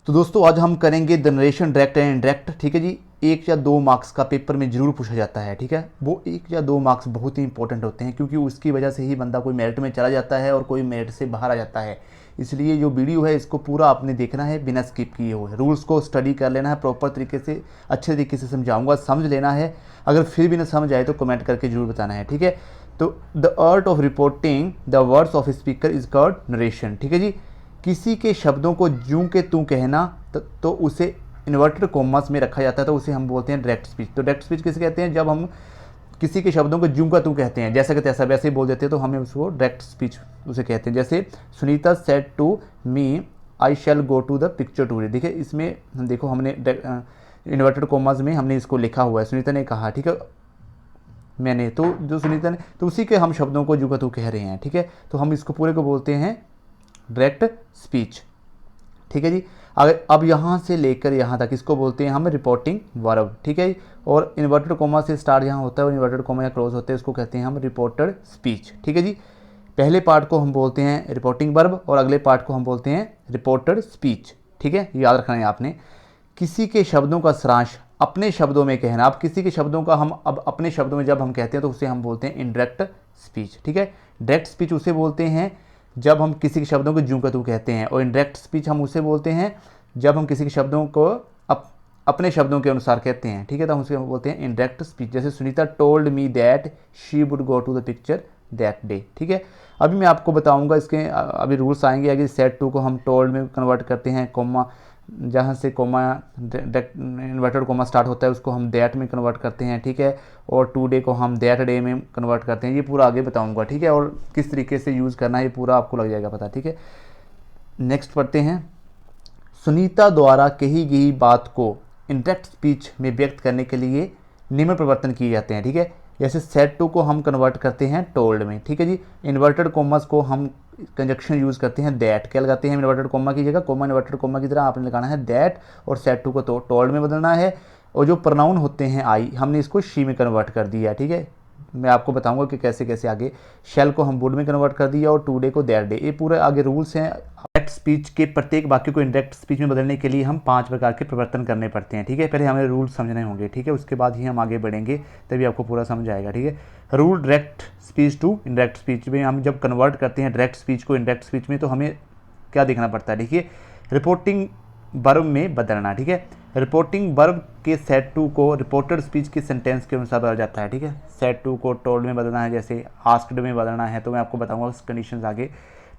तो दोस्तों आज हम करेंगे the narration direct and indirect. ठीक है जी, 1 या 2 मार्क्स का पेपर में ज़रूर पूछा जाता है। ठीक है, वो 1 या 2 मार्क्स बहुत ही इंपॉर्टेंट होते हैं क्योंकि उसकी वजह से ही बंदा कोई मेरिट में चला जाता है और कोई मेरिट से बाहर आ जाता है। इसलिए जो वीडियो है इसको पूरा आपने देखना है बिना स्किप किए हुए। रूल्स को स्टडी कर लेना है प्रॉपर तरीके से, अच्छे तरीके से समझाऊंगा, समझ लेना है। अगर फिर भी ना समझ आए तो कमेंट करके जरूर बताना है। ठीक है, तो the art of reporting the words of speaker is called narration. ठीक है जी, किसी के शब्दों को जूं के तू कहना तो उसे इन्वर्टेड कॉमास में रखा जाता है, तो उसे हम बोलते हैं डायरेक्ट स्पीच। तो डायरेक्ट स्पीच किसे कहते हैं? जब हम किसी के शब्दों को जूं का तू कहते हैं, जैसा कि तैसा वैसे ही बोल देते हैं, तो हमें उसको डायरेक्ट स्पीच उसे कहते हैं। जैसे Sunita said to me I shall go to the picture today. देखिए इसमें देखो हमने इन्वर्टेड कॉमास में हमने इसको लिखा हुआ है, सुनीता ने कहा। ठीक है, मैंने तो जो सुनीता ने, तो उसी के हम शब्दों को जू का तू कह रहे हैं। ठीक है, तो हम इसको पूरे को बोलते हैं डायरेक्ट स्पीच। ठीक है जी, अगर अब यहाँ से लेकर यहाँ तक इसको बोलते हैं हम रिपोर्टिंग वर्ब। ठीक है, और इन्वर्टेड कोमा से स्टार्ट यहाँ होता है और इन्वर्टेड कोमा या क्लोज होते हैं, उसको कहते हैं हम रिपोर्टेड स्पीच। ठीक है जी, पहले पार्ट को हम बोलते हैं रिपोर्टिंग वर्ब और अगले पार्ट को हम बोलते हैं रिपोर्टेड स्पीच। ठीक है, याद रखना है आपने। किसी के शब्दों का सारांश अपने शब्दों में कहना। अब किसी के शब्दों का हम अब अपने शब्दों में जब हम कहते हैं तो उसे हम बोलते हैं इनडायरेक्ट स्पीच। ठीक है, डायरेक्ट स्पीच उसे बोलते हैं जब हम किसी के शब्दों को जूं का तू कहते हैं, और इनडायरेक्ट स्पीच हम उसे बोलते हैं जब हम किसी के शब्दों को अपने शब्दों के अनुसार कहते हैं। ठीक है, तो हम उसे बोलते हैं इनडायरेक्ट स्पीच। जैसे Sunita told me that she would go to the picture that day. ठीक है, अभी मैं आपको बताऊंगा इसके अभी रूल्स आएंगे। अगर सेड टू को हम टोल्ड में कन्वर्ट करते हैं, कोमा जहाँ से कोमा इन्वर्टेड कोमा स्टार्ट होता है उसको हम दैट में कन्वर्ट करते हैं। ठीक है, और टू डे को हम दैट डे में कन्वर्ट करते हैं। ये पूरा आगे बताऊंगा। ठीक है, और किस तरीके से यूज़ करना है ये पूरा आपको लग जाएगा पता। ठीक है, नेक्स्ट पढ़ते हैं। सुनीता द्वारा कही गई बात को इनडायरेक्ट स्पीच में व्यक्त करने के लिए निम्न परिवर्तन किए जाते हैं। ठीक है, जैसे सेड टू को हम कन्वर्ट करते हैं टोल्ड में। ठीक है जी, इन्वर्टेड कोमास को हम कंजक्शन यूज़ करते हैं दैट। क्या लगाते हैं इन्वर्टेड कोमा की जगह? कोमा इन्वर्टेड कोमा की तरह आपने लगाना है दैट, और सेड टू को तो टोल्ड में बदलना है। और जो प्रोनाउन होते हैं आई, हमने इसको शी में कन्वर्ट कर दिया। ठीक है, मैं आपको बताऊंगा कि कैसे कैसे आगे। शेल को हम वुड में कन्वर्ट कर दिया और टू डे को दैट डे। ये पूरे आगे रूल्स हैं। डायरेक्ट स्पीच के प्रत्येक वाक्य को इनडायरेक्ट स्पीच में बदलने के लिए हम 5 प्रकार के परिवर्तन करने पड़ते हैं। ठीक है, पहले हमें रूल समझने होंगे। ठीक है, उसके बाद ही हम आगे बढ़ेंगे, तभी आपको पूरा समझ आएगा। ठीक है, rule direct speech to indirect speech में हम जब कन्वर्ट करते हैं डायरेक्ट स्पीच को इनडायरेक्ट स्पीच में, तो हमें क्या देखना पड़ता है? देखिए, रिपोर्टिंग वर्ब में बदलना। ठीक है, रिपोर्टिंग वर्ब के सेड टू को रिपोर्टेड स्पीच के सेंटेंस के अनुसार बदल जाता है। ठीक है, सेड टू को टोल्ड में बदलना है, जैसे आस्क्ड में बदलना है, तो मैं आपको बताऊंगा उस कंडीशंस आगे।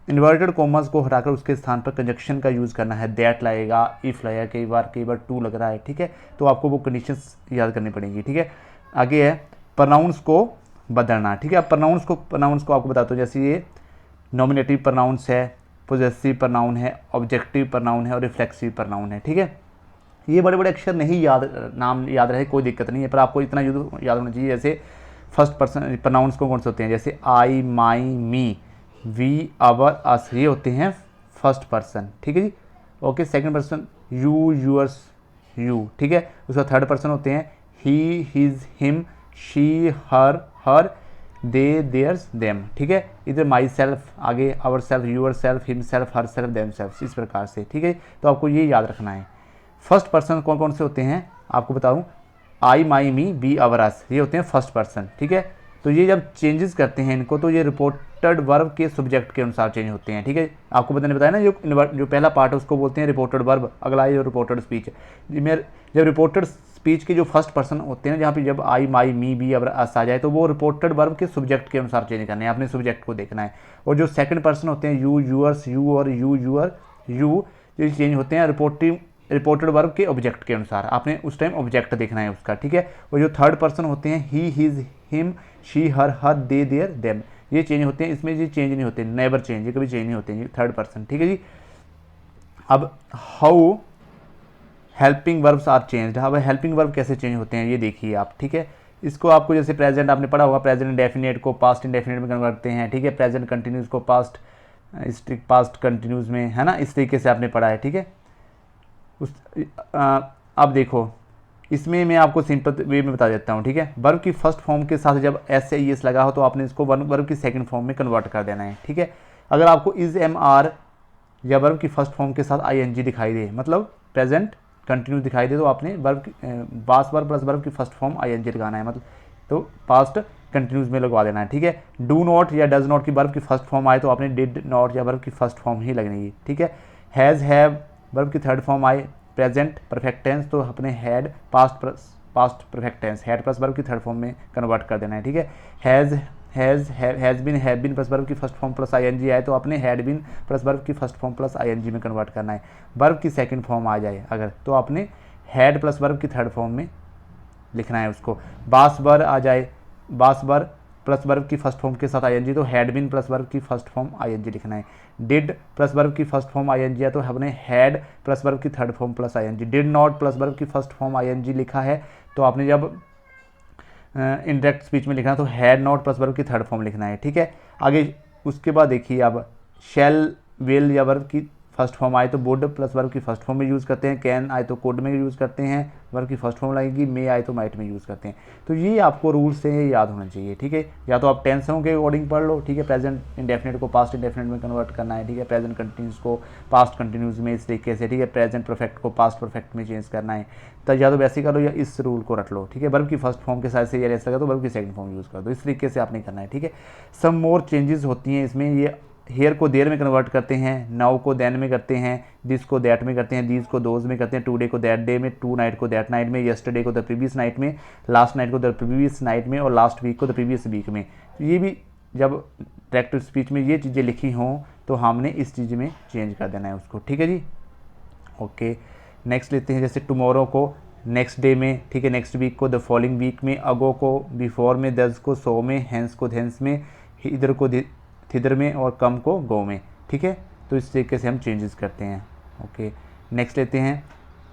इन्वर्टेड कॉमास को हटाकर उसके स्थान पर कंजक्शन का यूज़ करना है, दैट लगेगा, इफ़ लगेगा, कई बार टू लग रहा है। ठीक है, तो आपको वो कंडीशंस याद करनी पड़ेंगी। ठीक है, आगे है प्रोनाउंस को बदलना। ठीक है, अब प्रोनाउंस को आपको बताता हूँ। जैसे ये नॉमिनेटिव प्रोनाउंस है, पोजेसिव प्रोनाउन है, ऑब्जेक्टिव प्रोनाउन है और रिफ्लेक्सिव प्रोनाउन है। ठीक है, ये बड़े बड़े अक्षर नहीं नाम याद रहे कोई दिक्कत नहीं है, पर आपको इतना याद होना चाहिए। जैसे फर्स्ट पर्सन प्रोनाउंस कौन से होते हैं? जैसे आई, माई, मी, वी, आवर, अस, ये होते हैं फर्स्ट पर्सन। ठीक है जी, okay. Second person you, yours, you. ठीक है, उसका थर्ड पर्सन होते हैं he, his, him, she, her, they, theirs, them. ठीक है, इधर माई सेल्फ, आगे ourself, yourself, himself, herself, themself, इस प्रकार से। ठीक है, तो आपको ये याद रखना है। फर्स्ट पर्सन कौन कौन से होते हैं आपको बताऊं? आई, माई, मी, वी, आवर, अस, ये होते हैं फर्स्ट पर्सन। ठीक है, तो ये जब चेंजेस करते हैं इनको, तो ये रिपोर्टेड वर्ब के सब्जेक्ट के अनुसार चेंज होते हैं। ठीक है, आपको बताया ना, जो पहला पार्ट है उसको बोलते हैं रिपोर्टेड वर्ब, अगला ये रिपोर्टेड स्पीच है। जब रिपोर्टेड स्पीच के जो फर्स्ट पर्सन होते हैं, जहाँ पे जब आई, माई, मी, वी, आवर, अस आ जाए, तो वो रिपोर्टेड वर्ब के सब्जेक्ट के अनुसार चेंज करने हैं, अपने सब्जेक्ट को देखना है। और जो सेकंड पर्सन होते हैं यू, यूअर्स, यू और यू, यूअर, यू, ये चेंज होते हैं रिपोर्टेड वर्ब के ऑब्जेक्ट के अनुसार, आपने उस टाइम ऑब्जेक्ट देखना है उसका। ठीक है, और जो थर्ड पर्सन होते हैं he, his, him, she, her, they, their, them, ये चेंज होते हैं। इसमें ये चेंज नहीं होते, नेवर चेंज, ये कभी चेंज नहीं होते, ये थर्ड पर्सन। ठीक है जी, अब how helping verbs are changed. अब हेल्पिंग वर्ब कैसे चेंज होते हैं ये देखिए आप। ठीक है, इसको आपको जैसे प्रेजेंट आपने पढ़ा होगा, प्रेजेंट इंडेफिनिट को पास्ट इंडेफिनिट में कन्वर्ट करते हैं। ठीक है, प्रेजेंट कंटिन्यूस को पास्ट कंटिन्यूस में, है ना, इस तरीके से आपने पढ़ा है। ठीक है, अब देखो, इसमें मैं आपको सिंपल वे में बता देता हूँ। ठीक है, वर्ब की फर्स्ट फॉर्म के साथ जब एस या ईएस लगा हो तो आपने इसको वर्ब की सेकंड फॉर्म में कन्वर्ट कर देना है। ठीक है, अगर आपको इज, एम, आर या वर्ब की फर्स्ट फॉर्म के साथ आईएनजी दिखाई दे, मतलब प्रेजेंट कंटिन्यूस दिखाई दे तो आपने verb past verb plus verb की फर्स्ट फॉर्म आईएनजी लगाना है, मतलब तो पास्ट कंटिन्यूस में लगवा देना है, ठीक है। डू नॉट या डज नॉट की वर्ब की फर्स्ट फॉर्म आए तो आपने डिड नॉट या वर्ब की फर्स्ट फॉर्म ही लगनी है, ठीक है। हैज़ हैव वर्ब की थर्ड फॉर्म आए, प्रेजेंट परफेक्ट टेंस तो अपने had past perfect tense had plus verb की थर्ड फॉर्म में कन्वर्ट कर देना है, ठीक है। Has been have been plus verb की फर्स्ट फॉर्म प्लस आईएनजी आए तो आपने हैड बिन प्लस वर्ब की फर्स्ट फॉर्म प्लस आईएनजी में कन्वर्ट करना है। वर्ब की सेकंड फॉर्म आ जाए अगर तो आपने हैड प्लस वर्ब की थर्ड फॉर्म में लिखना है उसको। बास वर आ जाए, बास वर प्लस वर्ब की फर्स्ट फॉर्म के साथ आईएनजी तो हैड बिन प्लस वर्ब की फर्स्ट फॉर्म आईएनजी लिखना है। डिड प्लस वर्ब की फर्स्ट फॉर्म आईएनजी है तो हमने हैड प्लस वर्ब की third form plus ING. Did not plus verb की फर्स्ट फॉर्म आईएनजी लिखा है तो आपने जब इनडायरेक्ट स्पीच में लिखना है तो हैड नॉट प्लस वर्ब की थर्ड फॉर्म लिखना है, ठीक है। आगे उसके बाद देखिए अब शैल विल या वर्ब की फर्स्ट फॉर्म आए तो वुड प्लस वर्ब की फर्स्ट फॉर्म में यूज़ करते हैं, कैन आए तो कुड में यूज़ करते हैं, वर्ब की फर्स्ट फॉर्म लगेगी, मे आए तो माइट में यूज़ करते हैं। तो ये आपको रूल्स हैं, ये याद होना चाहिए, ठीक है। या तो आप टेंसों के अकॉर्डिंग पढ़ लो, ठीक है। प्रेजेंट इंडेफिनिट को पास्ट इंडेफिनिट में कन्वर्ट करना है, ठीक है। प्रेजेंट कंटिन्यूस को पास्ट कंटिन्यूस में इस तरीके से, ठीक है। प्रेजेंट परफेक्ट को पास्ट परफेक्ट में चेंज करना है, तो या तो वैसे कर लो या इस रूल को रट लो, ठीक है। वर्ब की फर्स्ट फॉर्म के साथ से ये ऐसा लगा तो वर्ब की सेकंड फॉर्म यूज़ कर दो, इस तरीके से आपने करना है, ठीक है। सम मोर चेंजेस होती हैं इसमें, ये हेयर को देर में कन्वर्ट करते हैं, नाउ को देन में करते हैं, दिस को दैट में करते हैं, दीज को दोज में करते हैं, टुडे को दैट डे में, टू नाइट को दैट नाइट में, यस्टरडे को द प्रीवियस नाइट में, लास्ट नाइट को द प्रीवियस नाइट में और लास्ट वीक को द प्रीवियस वीक में। ये भी जब डायरेक्ट स्पीच में ये चीज़ें लिखी हों तो हमने इस चीज़ में चेंज कर देना है उसको, ठीक है जी। ओके, नेक्स्ट लेते हैं जैसे टुमारो को नेक्स्ट डे में, ठीक है। नेक्स्ट वीक को द फॉलोइंग वीक में, अगो को बिफोर में, दस को सो में, हैंस को धेंस में, इधर को थिदर में और कम को गो में, ठीक है। तो इस तरीके से हम चेंजेस करते हैं। ओके, नेक्स्ट लेते हैं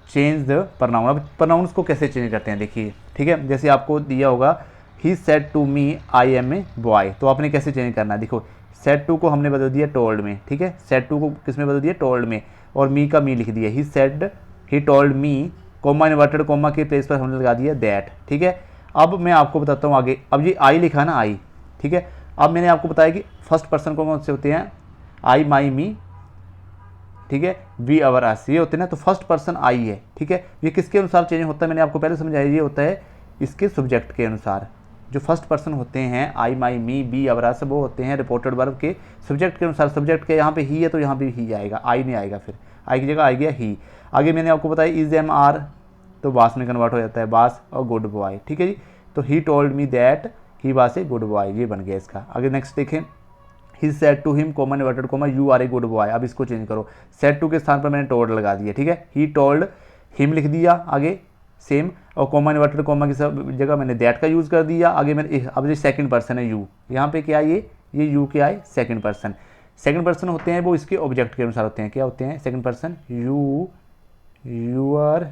चेंज द प्रनाउन। अब प्रनाउंस को कैसे चेंज करते हैं देखिए, ठीक है। जैसे आपको दिया होगा he said to me I am a boy, तो आपने कैसे चेंज करना है, देखो सेड टू को हमने बदल दिया टोल्ड में, ठीक है। सेड टू को किस में बदल दिया, टोल्ड में, और मी का मी लिख दिया। He said he told me, coma inverted coma के प्लेस पर हमने लगा दिया दैट, ठीक है। अब मैं आपको बताता हूँ आगे, अब ये आई लिखा ना आई, ठीक है। अब मैंने आपको बताया कि फर्स्ट पर्सन कौन से होते हैं, आई माई मी, ठीक है, वी अवर अस, ये होते हैं ना। तो फर्स्ट पर्सन आई है, ठीक है। ये किसके अनुसार चेंज होता है, मैंने आपको पहले समझाया, ये होता है इसके सब्जेक्ट के अनुसार। जो फर्स्ट पर्सन होते हैं आई माई मी बी अवर अस, वो होते हैं रिपोर्टेड वर्ब के सब्जेक्ट के अनुसार। सब्जेक्ट के यहाँ पे ही है तो यहाँ पे ही आएगा, आई नहीं आएगा, फिर आई की जगह आ गया ही। आगे मैंने आपको बताया इज एम आर तो बास में कन्वर्ट हो जाता है, बास और गुड बॉय, ठीक है जी। तो he told me that he was a good boy, ये बन गया इसका। आगे नेक्स्ट देखें, he said to him comma inverted comma you are a good boy. अब इसको चेंज करो, सेड टू के स्थान पर मैंने टोल्ड लगा दिया, ठीक है। ही टोल्ड हिम लिख दिया आगे सेम, और कोमा इन्वर्टेड कोमा की जगह मैंने दैट का यूज़ कर दिया। आगे मैंने अब ये सेकंड पर्सन है यू, यहाँ पे क्या ये यू क्या है, सेकंड पर्सन। सेकंड पर्सन होते हैं वो इसके ऑब्जेक्ट के अनुसार होते हैं, क्या होते हैं second person, you, you are,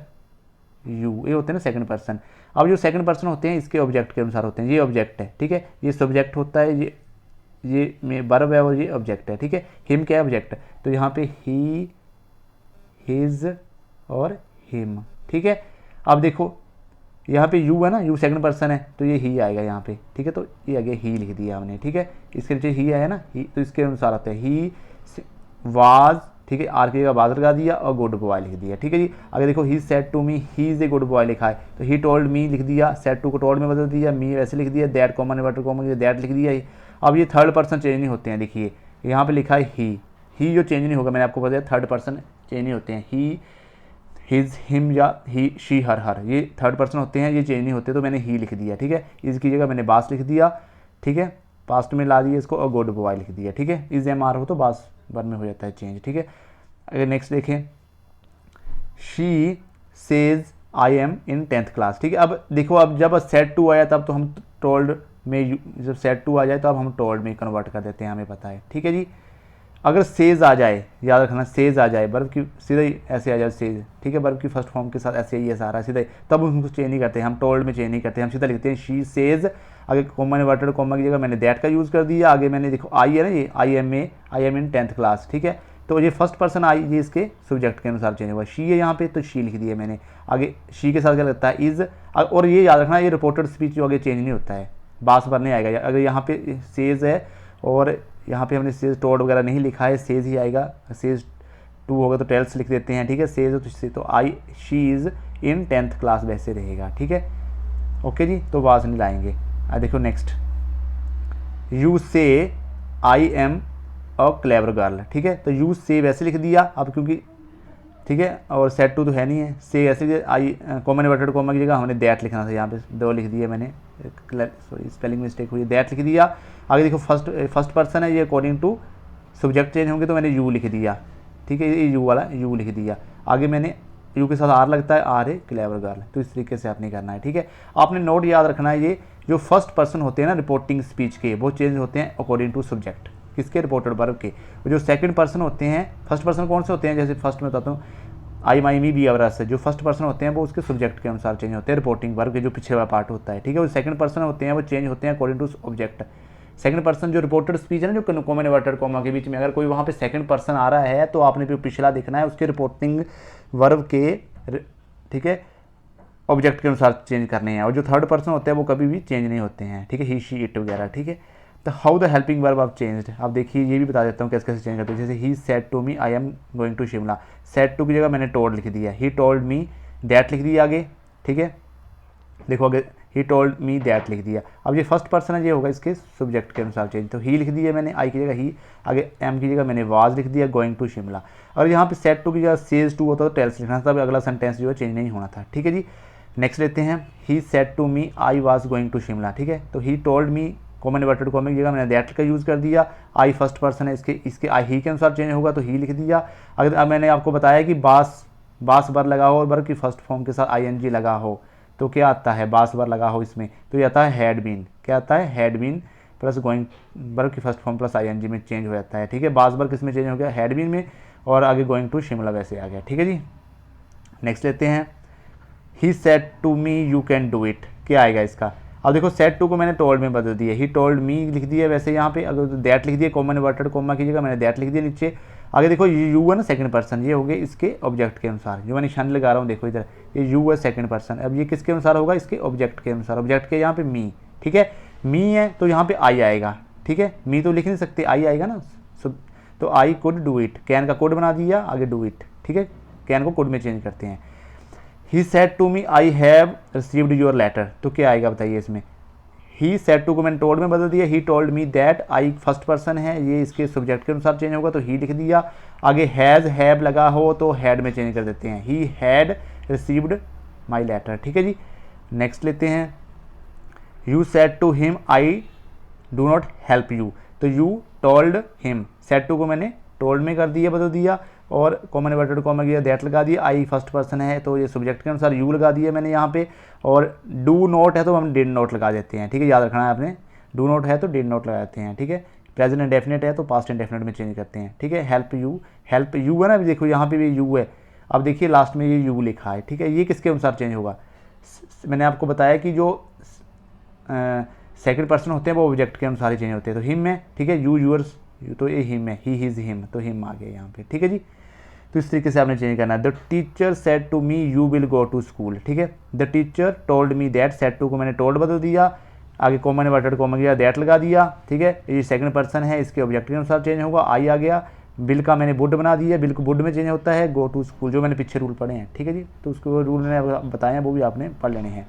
you, ये होते हैं ना सेकंड पर्सन। अब जो सेकंड पर्सन होते हैं इसके ऑब्जेक्ट के अनुसार होते हैं। ये ऑब्जेक्ट है, ठीक है, ये सब्जेक्ट होता है, ये में वर्ब है और ये ऑब्जेक्ट है, ठीक है। हिम क्या है, ऑब्जेक्ट है, तो यहाँ पे ही, हिज और हिम, ठीक है। अब देखो यहाँ पे यू है ना, यू सेकंड पर्सन है तो ये ही आएगा यहाँ पे, ठीक है। तो ये आगे ही लिख दिया हमने, ठीक है। इसके नीचे ही आया ना, ही, तो इसके अनुसार आता है ही वाज, ठीक है, आर की जगह वाज लगा दिया और गुड बॉय लिख दिया, ठीक है जी। अगर देखो he said to me he is a good boy लिखा है तो ही टोल्ड मी लिख दिया, सेड टू को टोल्ड में बदल दिया, मी वैसे लिख दिया, that common inverter common that लिख दिया। अब ये थर्ड पर्सन चेंज नहीं होते हैं, देखिए यहाँ पे लिखा है ही जो चेंज नहीं होगा, मैंने आपको बताया थर्ड पर्सन चेंज नहीं होते हैं। ही, हिज, हिम या ही, शी, हर, ये थर्ड पर्सन होते हैं, ये चेंज नहीं होते, तो मैंने ही लिख दिया, ठीक है। इसकी जगह मैंने बास लिख दिया, ठीक है, पास्ट में ला दिया इसको, और गुड बॉय लिख दिया, ठीक है। इज एम आर हो तो बास वन में हो जाता है चेंज, ठीक है। अगर नेक्स्ट देखें, she says I am in 10th class, ठीक है। अब देखो, अब जब सेड टू आया तब तो हम टोल्ड में, जब सेड टू आ जाए तो अब हम टोल्ड में कन्वर्ट कर देते हैं, हमें पता है, ठीक है जी। अगर सेज आ जाए, याद रखना सेज आ जाए, वर्ब की सीधा ही ऐसे आ जाए सेज, ठीक है, वर्ब की फर्स्ट फॉर्म के साथ ऐसे ही ऐसा आ रहा है सीधा ही, तब हम उसको चेंज नहीं करते, हम टोल्ड में चेंज नहीं करते, हम सीधा लिखते हैं शी सेज। आगे कोमा इन्वर्टेड कोमा की जगह मैंने दैट का यूज़ कर दिया। आगे मैंने देखो आई है ना, ये I am in 10th class, ठीक है। तो ये फर्स्ट पर्सन आई, ये इसके सब्जेक्ट के अनुसार चेंज हुआ। शी है यहाँ पे तो शी लिख दिया मैंने। आगे शी के साथ क्या लगता है, इज़, और ये याद रखना ये रिपोर्टेड स्पीच जो आगे चेंज नहीं होता है, बास पर नहीं आएगा। अगर यहाँ पे सेज है और यहाँ पे हमने सेज टोल्ड वगैरह नहीं लिखा है, सेज ही आएगा, सेज टू होगा तो 12th लिख देते हैं, ठीक है। से तो I she is in 10th class वैसे रहेगा, ठीक है। ओके जी, तो आवाज़ नहीं लाएंगे। देखो नेक्स्ट, यू से आई एम अ क्लेवर गर्ल, ठीक है। तो यू से वैसे लिख दिया अब क्योंकि, ठीक है, और सेट टू तो है नहीं है, से ऐसे आई कॉमन इन्वर्टेड कॉमा की जगह हमने दैट लिखना था, यहाँ पे दो लिख दिया मैंने, सॉरी स्पेलिंग मिस्टेक हुई, दैट लिख दिया। आगे देखो फर्स्ट पर्सन है, ये अकॉर्डिंग टू सब्जेक्ट चेंज होंगे तो मैंने यू लिख दिया, ठीक है, ये यू वाला यू लिख दिया। आगे मैंने यू के साथ आर लगता है, आर है क्लेवर गर्ल, तो इस तरीके से आपने करना है, ठीक है। आपने नोट याद रखना है, ये जो फर्स्ट पर्सन होते हैं ना रिपोर्टिंग स्पीच के, वो चेंज होते हैं अकॉर्डिंग टू सब्जेक्ट, किसके, रिपोर्टेड वर्ब के। जो सेकंड पर्सन होते हैं, फर्स्ट पर्सन कौन से होते हैं, जैसे फर्स्ट में बताता हूँ, आई माई मी बी अवर से, जो फर्स्ट पर्सन होते हैं वो उसके सब्जेक्ट के अनुसार चेंज होते हैं, रिपोर्टिंग वर्ब के जो पीछे वाला पार्ट होता है, ठीक है। वो सेकंड पर्सन होते हैं वो चेंज होते हैं according to object. Second person जो रिपोर्टेड स्पीच है ना, जो कॉमन इन्वर्टेड कॉमा के बीच में अगर कोई वहाँ पे सेकंड पर्सन आ रहा है तो आपने जो पिछला देखना है उसके रिपोर्टिंग वर्ब के, ठीक है, ऑब्जेक्ट के अनुसार चेंज करने हैं। और जो थर्ड पर्सन होते हैं वो कभी भी चेंज नहीं होते हैं, ठीक है, ही शी इट वगैरह, ठीक है। तो हाउ द हेल्पिंग वर्ब आप चेंज्ड, अब देखिए ये भी बता देता हूँ कैसे कैसे चेंज करते हैं। जैसे he said to me I am going to Shimla, said to की जगह मैंने टोल्ड लिख दिया, ही टोल्ड मी दैट लिख दिया आगे, ठीक है। देखो आगे ही टोल्ड मी दैट लिख दिया। अब ये फर्स्ट पर्सन है, ये होगा इसके सब्जेक्ट के अनुसार चेंज, तो ही लिख दिया मैंने, आई की जगह ही, आगे एम की जगह मैंने वाज लिख दिया, गोइंग टू शिमला। और यहाँ पे सेड टू की जगह सेज टू होता तो टेल्स लिखना था, तब अगला सेंटेंस जो है चेंज नहीं होना था, ठीक है जी। नेक्स्ट लेते हैं, he said to me I was going to Shimla, ठीक है। तो he told me comma inverted comma की जगह मैंने दैट का यूज़ कर दिया, आई फर्स्ट पर्सन है, इसके आई ही के अनुसार चेंज होगा तो ही लिख दिया। अगर अब मैंने आपको बताया कि बास बर लगा हो और बर की फर्स्ट फॉर्म के साथ आई लगा हो तो क्या आता है, बास बर लगा हो इसमें तो ये आता है हैड बीन, क्या आता है, हैड बीन प्लस गोइंग, बर की फर्स्ट फॉर्म प्लस आई में चेंज हो जाता है, ठीक है। बास बर किस में चेंज हो गया, हैड बीन में, और आगे गोइंग टू शिमला वैसे आ गया, ठीक है जी। नेक्स्ट लेते हैं, he said to me you can do it, क्या आएगा इसका। अब देखो सेड टू को मैंने टोल्ड में बदल दिया, ही टोल्ड मी लिख दिया, वैसे यहाँ पे अगर दैट लिख दिया, कॉमन इन्वर्टेड कॉमा की जगह मैंने दैट लिख दिया नीचे। आगे देखो यू है ना सेकंड पर्सन, ये हो गए इसके ऑब्जेक्ट के अनुसार, जो मैं निशान लगा रहा हूँ देखो इधर, ये यू है सेकंड पर्सन, अब ये किसके अनुसार होगा, इसके ऑब्जेक्ट के अनुसार, ऑब्जेक्ट के यहाँ पे मी, ठीक है, मी है तो यहाँ पे आई आएगा, ठीक है, मी तो लिख नहीं सकते, आई आएगा ना, तो I could do it, can का कोड बना दिया, आगे डू इट, ठीक है, कैन को कोड में चेंज करते हैं। He said to me I have received your letter, तो क्या आएगा बताइए इसमें, ही सेड टू को मैंने टोल्ड में बदल दिया, ही told me that, I first person है, ये इसके सब्जेक्ट के अनुसार चेंज होगा तो ही लिख दिया। आगे हैज़ हैव लगा हो तो हैड में चेंज कर देते हैं, he had received my letter, ठीक है जी। नेक्स्ट लेते हैं, you said to him I do not help you, तो you told him, said to को मैंने टोल्ड में कर दिया, बदल दिया, और कॉमन इन्वर्टेड कॉमा किया, दैट लगा दिया, आई फर्स्ट पर्सन है तो ये सब्जेक्ट के अनुसार यू लगा दिया मैंने यहाँ पे, और डू नॉट है तो हम डिड नॉट लगा देते हैं, ठीक है, याद रखना है आपने, डू नॉट है तो डिड नॉट लगा देते हैं, ठीक है। प्रेजेंट इंडेफिनिट है तो पास्ट इंडेफिनिट में चेंज करते हैं, ठीक है। हेल्प यू है ना, देखो यहाँ पे भी यू है, अब देखिए लास्ट में ये यू लिखा है, ठीक है, ये किसके अनुसार चेंज होगा, मैंने आपको बताया कि जो सेकंड पर्सन होते हैं वो ऑब्जेक्ट के अनुसार ही चेंज होते हैं, तो हिम है, ठीक है, यू यूअर्स, तो ये हिम है, ही हिज हिम, तो हिम आ गया यहाँ पे, ठीक है जी। तो इस तरीके से आपने चेंज करना है। The teacher said to me you will go to school, ठीक है, the teacher told me that, said to को मैंने टोल्ड बदल दिया, आगे कॉमन इन्वर्टेड कॉमा किया, दैट लगा दिया, ठीक है, ये सेकंड पर्सन है, इसके ऑब्जेक्ट के अनुसार चेंज होगा, आई आ गया, बिल का मैंने वुड बना दिया, बिल को वुड में चेंज होता है, गो टू स्कूल, जो मैंने पीछे रूल पढ़े हैं, ठीक है जी, तो उसको रूल मैंने बताए हैं वो भी आपने पढ़ लेने हैं।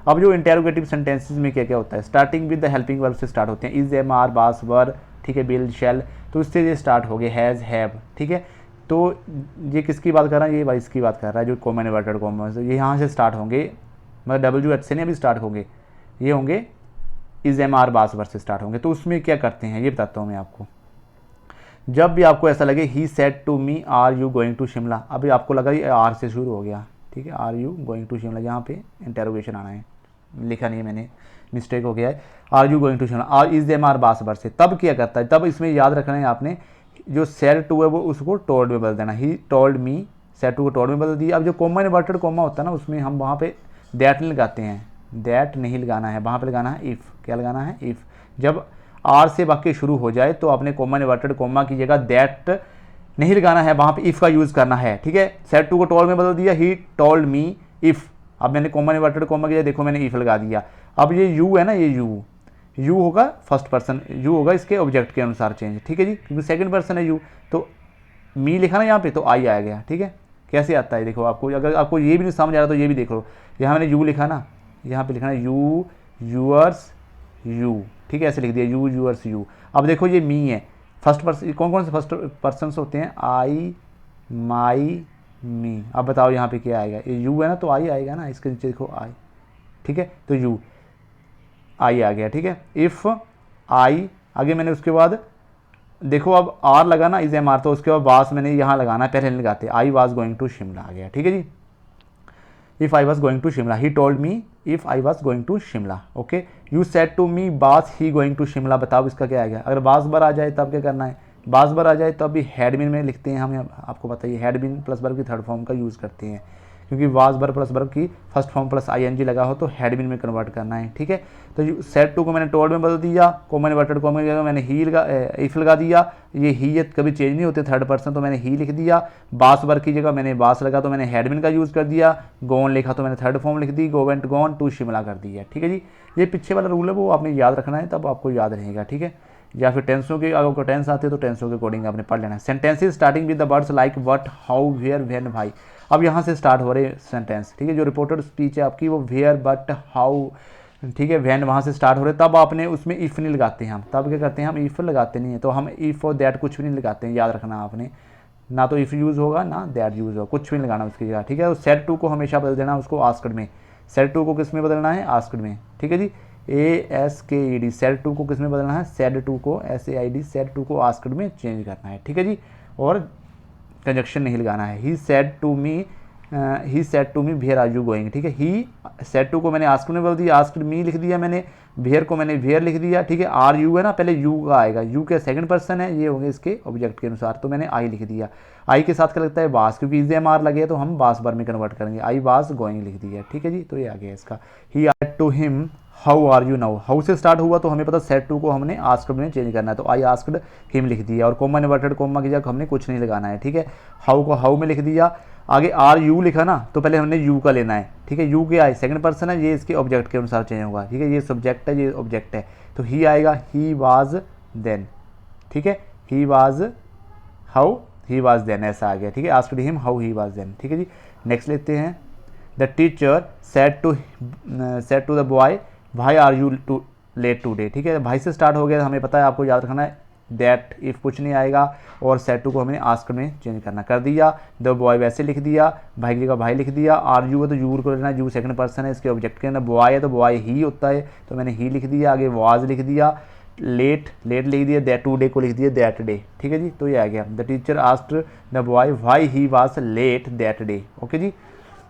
अब जो इंटेरोगेटिव सेंटेंसेस में क्या क्या होता है, starting with the helping verb से स्टार्ट होते हैं, इज एम आर बास वर, ठीक है, बिल शेल, तो इससे ये स्टार्ट हो गए, हैज़ हैव, ठीक है। तो ये किसकी बात कर रहा है, ये वाइस की बात कर रहा है, जो कॉमन इन्वर्टेड कॉमा से ये यहाँ से स्टार्ट होंगे, मतलब WH से नहीं अभी स्टार्ट होंगे, ये होंगे is am are was verb से स्टार्ट होंगे। तो उसमें क्या करते हैं ये बताता हूँ मैं आपको। जब भी आपको ऐसा लगे he said to me are you going to Shimla, अभी आपको लगा ये आर से शुरू हो गया, ठीक है, are you going to Shimla, यहाँ पे इंटेरोगेशन आना है, लिखा नहीं है मैंने, मिस्टेक हो गया है, are you going to Shimla, are is am are was verb से, तब क्या करता है, तब इसमें याद रखना है आपने, जो सेड टू है वो उसको टोल्ड में बदल देना, he told me, said to को टोल्ड में बदल दिया। अब जो कॉमा इन्वर्टेड कॉमा होता है ना उसमें हम वहाँ पे दैट नहीं लगाते हैं, दैट नहीं लगाना है, वहाँ पे लगाना है इफ़, क्या लगाना है इफ़, जब आर से वाक्य शुरू हो जाए तो आपने कॉमा इन्वर्टेड कॉमा की जगह दैट नहीं लगाना है, वहाँ पे इफ़ का यूज़ करना है, ठीक है। सेड टू को टोल्ड में बदल दिया, ही टोल्ड मी इफ़, अब मैंने कॉमा इन्वर्टेड कॉमा की जगह देखो मैंने इफ़ लगा दिया। अब ये यू है ना, ये यू होगा फर्स्ट पर्सन, यू होगा इसके ऑब्जेक्ट के अनुसार चेंज, ठीक है जी, क्योंकि सेकंड पर्सन है यू, तो मी लिखा ना यहाँ पे, तो आई आ गया, ठीक है। कैसे आता है देखो, आपको अगर आपको ये भी नहीं समझ आ रहा तो ये भी देख लो। यहाँ मैंने यू लिखा ना, यहाँ पे लिखा ना यू यूअर्स यू, ठीक है, ऐसे लिख दिया यू यूअर्स यू। अब देखो ये मी है, फर्स्ट पर्सन, कौन कौन से फर्स्ट पर्सन होते हैं, आई माई मी। अब बताओ यहाँ पे क्या आएगा, ये यू है ना तो आई आएगा ना, इसके नीचे देखो आई, ठीक है, तो यू आई आ गया, ठीक है। इफ़ आई, आगे मैंने उसके बाद देखो अब आर लगाना इज एम आर, तो उसके बाद वास मैंने यहाँ लगाना, पहले नहीं लगाते, I was going to Shimla आ गया, ठीक है जी। If I was going to Shimla, he told me if I was going to Shimla, okay. You said to me was he going to Shimla, बताओ इसका क्या आ गया। अगर बास बर आ जाए तब क्या करना है, बास बर आ जाए तो अभी हैड बीन में लिखते हैं हम, आपको बताइए हैड बीन प्लस वर्ब की थर्ड फॉर्म का यूज़ करते हैं, क्योंकि वाज बर प्लस वर्ब की फर्स्ट फॉर्म प्लस आईएनजी लगा हो तो हैड बीन में कन्वर्ट करना है, ठीक है। तो सेड टू को मैंने टोल्ड में बदल दिया, कॉमन इन्वर्टेड कॉमा की जगह मैंने ही लगा, इफ लगा दिया, ये ही कभी चेंज नहीं होते थर्ड पर्सन, तो मैंने ही लिख दिया। बास बर की जगह मैंने बास लगा तो मैंने हैड बीन का यूज़ कर दिया। गोन लिखा तो मैंने थर्ड फॉर्म लिख दी, go went gone to Shimla कर दिया, ठीक है जी। ये पीछे वाला रूल है वो आपने याद रखना है, तब आपको याद रहेगा, ठीक है। या फिर टेंसों के, अगर आपको टेंस आते हैं तो टेंसों के अकॉर्डिंग आपने पढ़ लेना है। Sentences starting with the words like what, how, where, when, भाई। अब यहाँ से स्टार्ट हो रहे सेंटेंस, ठीक है। जो रिपोर्टेड स्पीच है आपकी वो वेयर, बट, हाउ, ठीक है, व्हेन वहाँ से स्टार्ट हो रहे, तब आपने उसमें इफ़ नहीं लगाते हैं हम, तब क्या करते हैं हम इफ़ लगाते नहीं है, तो हम इफ़ और दैट कुछ भी नहीं लगाते हैं, याद रखना आपने, ना तो इफ़ यूज़ होगा ना दैट यूज़ होगा, कुछ भी नहीं लगाना उसकी जगह, ठीक है। तो सेड टू को हमेशा बदल देना उसको आस्क्ड में, सेड टू को किस में बदलना है, आस्क्ड में, ठीक है जी। ASKED, सेड टू को किस में बदलना है, सेड टू को SAID, सेड टू को आस्क्ड में चेंज करना है, ठीक है जी। और कंजक्शन नहीं लगाना है। He said to me where are you going, ठीक है। ही सेड टू को मैंने आस्क्ड में बदल दिया, आस्क्ड मी लिख दिया मैंने, वेयर को मैंने वेयर लिख दिया, ठीक है। आर यू है ना, पहले यू का आएगा, यू के सेकंड पर्सन है, ये होंगे इसके ऑब्जेक्ट के अनुसार, तो मैंने आई लिख दिया। आई के साथ क्या लगता है, वास, क्योंकि इज एम आर लगे तो हम वास बार में कन्वर्ट करेंगे, आई वास गोइंग लिख दिया, ठीक है जी। तो ये आ गया इसका। He asked to him how are you now, how से स्टार्ट हुआ तो हमें पता सेड टू को हमने आस्क्ड में चेंज करना है, तो आई आस्क्ड हिम लिख दिया, और कॉमा इन्वर्टेड कॉमा की जगह हमने कुछ नहीं लगाना है, ठीक है। हाउ को हाउ में लिख दिया, आगे आर यू लिखा ना तो पहले हमने यू का लेना है, ठीक है। यू क्या है, सेकंड पर्सन है, ये इसके ऑब्जेक्ट के अनुसार चेंज होगा, ठीक है। ये सब्जेक्ट है, ये ऑब्जेक्ट है, तो ही आएगा ही वाज देन, ठीक है। He was how he was then, ऐसा आ गया, ठीक है। Asked him how he was then, ठीक है जी। नेक्स्ट लेते हैं। The teacher said to the boy why are you too late today, ठीक है। भाई से स्टार्ट हो गया, हमें पता है, आपको याद रखना है दैट, इफ़ कुछ नहीं आएगा, और सेड टू को हमने आस्क्ड में चेंज करना कर दिया। द बॉय वैसे लिख दिया, भाई की जगह भाई लिख दिया। आर यू है तो यू को लेना, यू सेकंड पर्सन है, इसके ऑब्जेक्ट के अंदर। बॉय है तो बॉय ही होता है, तो मैंने ही लिख दिया। आगे वाज लिख दिया, लेट लिख दिया, दैट टू डे को लिख दिया दैट डे, ठीक है जी। तो ये आ गया। The teacher asked the boy why he was late that day, okay जी।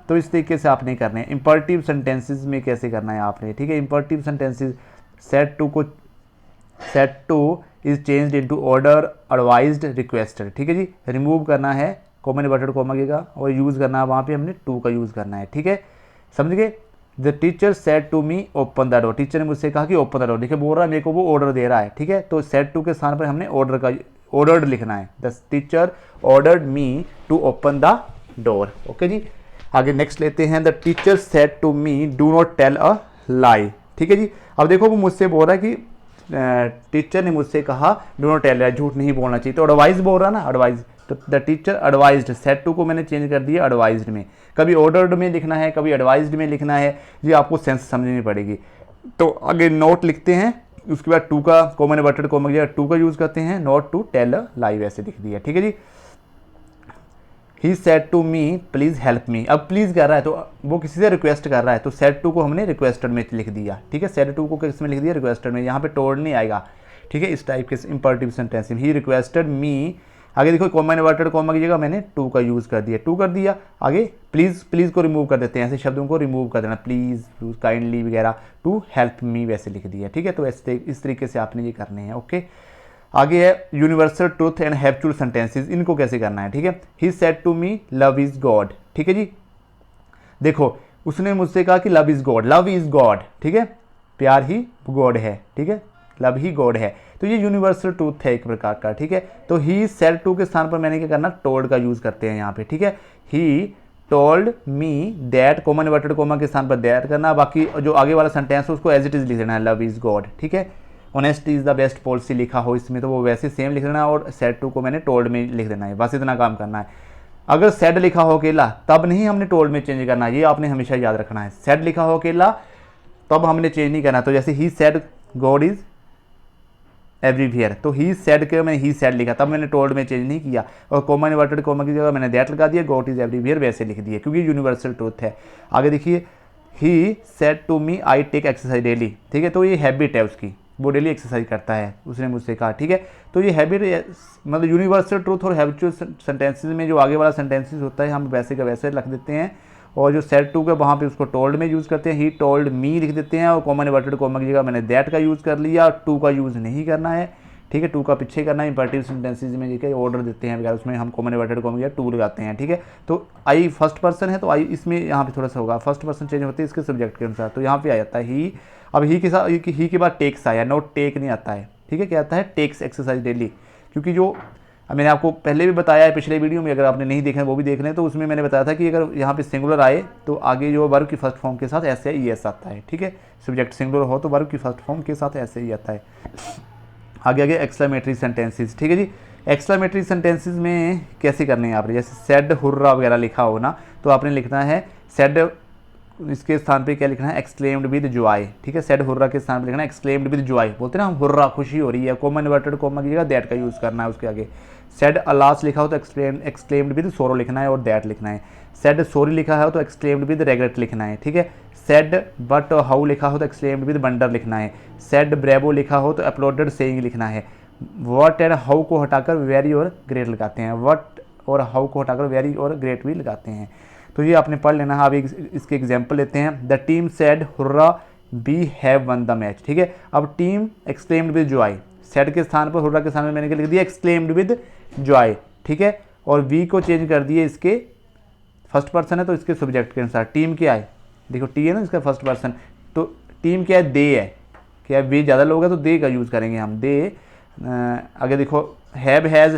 तो इस तरीके से आपने करने हैं। इंपरेटिव सेंटेंसेस में कैसे करना है आपने, ठीक है। Imperative sentences, said two is changed into order advised requested, ठीक है जी। रिमूव करना है कॉमन इन्वर्टेड कॉमा की जगह, और यूज़ करना है वहाँ पे हमने टू का यूज़ करना है, ठीक है, समझ गए। The teacher said to me open the door, teacher ने मुझसे कहा कि ओपन द डोर, देखिए बोल रहा है मेरे को वो ऑर्डर दे रहा है, ठीक है। तो सेड टू के स्थान पर हमने ऑर्डर्ड लिखना है। The teacher ordered me to open the door, okay जी। आगे नेक्स्ट लेते हैं। The teacher said to me do not tell a lie, ठीक है जी। अब देखो वो मुझसे बोल रहा है कि टीचर ने मुझसे कहा डू नॉट टेल, झूठ नहीं बोलना चाहिए, तो एडवाइस बोल रहा है ना, एडवाइस, तो the teacher advised, said to को मैंने चेंज कर दिया एडवाइज्ड में। कभी ऑर्डर्ड में लिखना है, कभी एडवाइज्ड में लिखना है, ये आपको सेंस समझनी पड़ेगी। तो आगे नोट लिखते हैं, उसके बाद टू का कॉमन इन्वर्टेड कॉमा की जगह टू का यूज़ करते हैं, not to tell a lie वैसे लिख दिया, ठीक है जी। He said to me please help me, अब प्लीज़ कर रहा है तो वो किसी से रिक्वेस्ट कर रहा है, तो सेड टू को हमने रिक्वेस्टेड में लिख दिया, ठीक है। सेड टू को किस में लिख दिया, रिक्वेस्टेड में, यहाँ पे टोल्ड नहीं आएगा, ठीक है। इस टाइप के इंपरेटिव सेंटेंस में ही रिक्वेस्टेड मी, आगे देखो कॉमा इन्वर्टेड कॉमा की जगह मैंने टू का यूज़ कर दिया, टू कर दिया। आगे प्लीज़ को रिमूव कर देते हैं, ऐसे शब्दों को रिमूव कर देना, प्लीज़, काइंडली वगैरह, टू हेल्प मी वैसे लिख दिया, ठीक है। तो इस तरीके से आपने ये करने हैं, ओके। आगे है universal truth and habitual sentences, इनको कैसे करना है, ठीक है। He said to me love is God, ठीक है जी। देखो उसने मुझसे कहा कि लव इज गॉड, ठीक है, प्यार ही गॉड है, ठीक है, लव ही गॉड है, तो ये यूनिवर्सल ट्रूथ है एक प्रकार का, ठीक है। तो ही सेड टू के स्थान पर मैंने क्या करना, टोल्ड का यूज करते हैं यहाँ पे, ठीक है। ही told me that, common inverted comma के स्थान पर दैट करना, बाकी जो आगे वाला सेंटेंस है उसको एज इट इज लिख देना है, लव इज गॉड, ठीक है। Honesty is the best policy लिखा हो इसमें तो वो वैसे सेम लिख देना और सेड टू को मैंने टोल्ड में लिख देना है, बस इतना काम करना है। अगर सेड लिखा हो अकेला तब नहीं हमने टोल्ड में चेंज करना है, ये आपने हमेशा याद रखना है। सेड लिखा हो अकेला तब हमने चेंज नहीं करना। तो जैसे he said God is everywhere, तो ही सेड के मैंने ही सेड लिखा, तब मैंने टोल्ड में चेंज नहीं किया, और कॉमा इन्वर्टेड कॉमा की जगह मैंने दैट लगा दिया, गॉड इज़ एवरीवेयर वैसे लिख दिया, क्योंकि यूनिवर्सल ट्रूथ है। आगे देखिए, he said to me I take exercise daily, ठीक है, तो ये हैबिट है उसकी, वो डेली एक्सरसाइज करता है, उसने मुझसे कहा, ठीक है। तो ये हैबिट मतलब यूनिवर्सल ट्रूथ और हैबिचुअल सेंटेंसेस में जो आगे वाला सेंटेंसेस होता है हम वैसे का वैसे रख देते हैं, और जो सेड टू के वहाँ पे उसको टोल्ड में यूज़ करते हैं, ही टोल्ड मी लिख देते हैं, और कॉमन इन्वर्टेड कॉमा की जगह मैंने दैट का यूज़ कर लिया, टू का यूज़ नहीं करना है, ठीक है, टू का पीछे करना है। इंपरेटिव सेंटेंसेस में देखिए ऑर्डर देते हैं वगैरह, उसमें हम कॉमन इन्वर्टेड कॉमा की जगह टू लगाते हैं, ठीक है। तो आई फर्स्ट पर्सन है तो आई इसमें यहाँ पे थोड़ा सा होगा, फर्स्ट पर्सन चेंज होती है इसके सब्जेक्ट के अनुसार, तो यहाँ पे आ जाता है ही। अब ही के साथ ही के बाद टेक्स आया, नोट टेक नहीं आता है, ठीक है, क्या आता है टेक्स एक्सरसाइज डेली, क्योंकि जो मैंने आपको पहले भी बताया है पिछले वीडियो में, अगर आपने नहीं देखा है वो भी देख लें, तो उसमें मैंने बताया था कि अगर यहाँ पे सिंगुलर आए तो आगे जो वर्ब की फर्स्ट फॉर्म के साथ एस या ई एस आता है, ठीक है, सब्जेक्ट सिंगुलर हो तो वर्ब की फर्स्ट फॉर्म के साथ ऐसे ही आता है। आगे एक्सक्लेमेटरी सेंटेंसेस, ठीक है जी। एक्सक्लेमेटरी सेंटेंसेस में कैसे करने हैं आपने, जैसे सेड हुर्रा वगैरह लिखा हो ना, तो आपने लिखना है सेड, इसके स्थान पे क्या लिखना है एक्सक्लेम्ड विद जॉय, ठीक है, सेड हुर्रा के स्थान पे लिखना है एक्सक्लेम्ड विद जॉय, बोलते हैं ना हम हुर्रा खुशी हो रही है, कॉमन इन्वर्टेड कॉमा की जगह दैट का यूज़ करना है उसके आगे। सेड अलास लिखा हो तो एक्सक्लेम्ड विद सोरो लिखना है और दैट लिखना है। सेड सॉरी लिखा है तो एक्सक्लेम्ड विद रेग्रेट लिखना है, ठीक है। सेड बट हाउ लिखा हो तो एक्सक्लेम्ड विद वंडर लिखना है। सेड ब्रेवो लिखा हो तो अपलोडेड सेइंग लिखना है। व्हाट एंड हाउ को हटाकर वेरी और ग्रेट लगाते हैं, व्हाट और हाउ को हटाकर वेरी और ग्रेट भी लगाते हैं। तो ये आपने पढ़ लेना है। अब इसके एग्जाम्पल लेते हैं। The team said hurrah we have won the match, ठीक है। अब team exclaimed with joy, said के स्थान पर हुर्रा के स्थान में मैंने क्या लिख दिया एक्सक्लेम्ड विद जॉय, ठीक है, और वी को चेंज कर दिए, इसके फर्स्ट पर्सन है तो इसके सब्जेक्ट के अनुसार। टीम क्या है, देखो टी है ना इसका फर्स्ट पर्सन, तो टीम क्या है दे है, क्या है वे ज़्यादा लोग हैं तो दे का यूज़ करेंगे हम, दे। आगे देखो हैव हैज़